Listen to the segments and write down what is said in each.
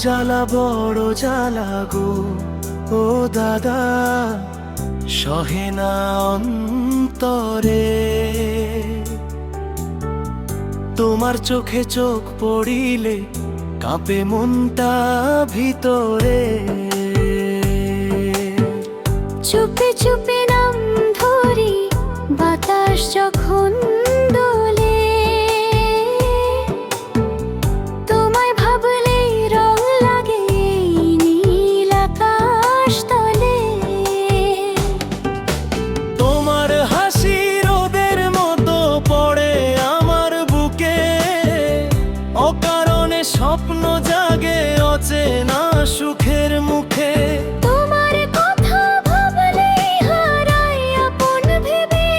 জ্বালা বড় জ্বালা গো ও দাদা, সহে না অন্তরে। তোমার চোখে চোখ পড়িলে কাঁপে মনটা ভিতরে। চুপে চুপে নাম ধরি বাতাস যখন দোলে, তোমায় ভাবলেই রং লাগে নীল আকাশ তলে। তোমার হাসি রোদের মতো পড়ে আমার বুকে, অকারণে স্বপ্ন জাগে অচেনা সুখের মুখে। তোমার কথা ভাবলেই হারাই আপন ভেবে,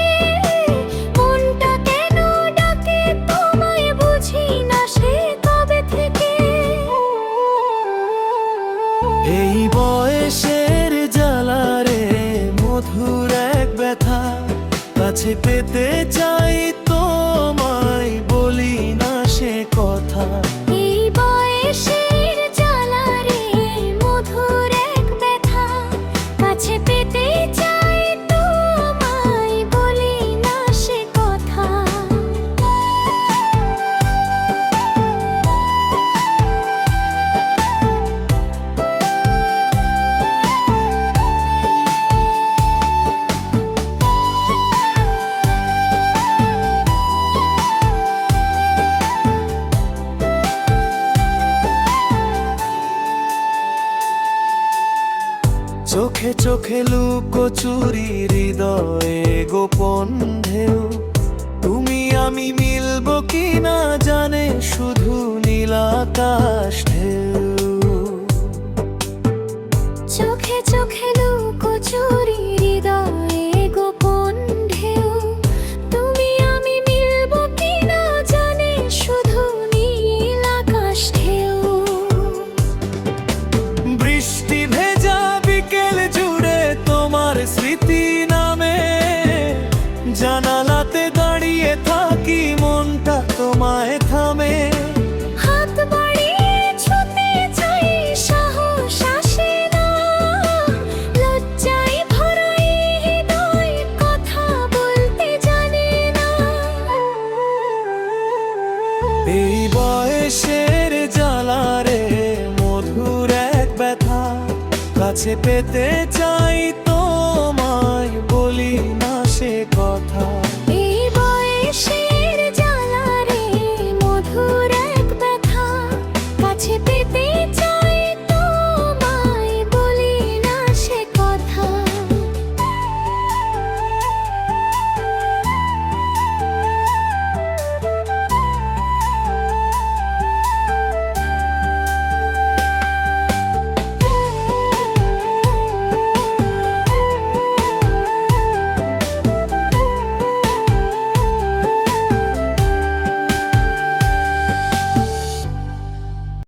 মনটা কেন ডাকে তোমায় বুঝি না সে কবে থেকে। এই বয়সের জ্বালারে মধুর এক ব্যথা, কাছে পেতে চাই তোমায় বলি না সে কথা। এই বয়সের জ্বালারে মধুর এক ব্যথা, কাছে পেতে চাই তোমায় বলি না সে কথা। চোখে চোখে লুকোচুরি হৃদয়ে গোপন ঢেউ, তুমি আমি মিলবো কিনা জানে শুধু নীল আকাশ ঢেউ। চোখে চোখে লুকোচুরি হৃদয়ে গোপন ঢেউ, তুমি আমি মিলবো কিনা জানে শুধু নীল আকাশ ঢেউ। বৃষ্টি ভেজা বিকেল জুড়ে তোমার স্মৃতি নামে, জানালাতে দাঁড়িয়ে থাকি মনটা তোমায় থামে। হাত বাড়িয়ে ছুতে চাই সাহস আসে না, লজ্জায় ভরাই হৃদয় কথা বলতে জানে না। এই বয়সের জ্বালারে মধুর এক ব্যথা, কাছে পেতে চাই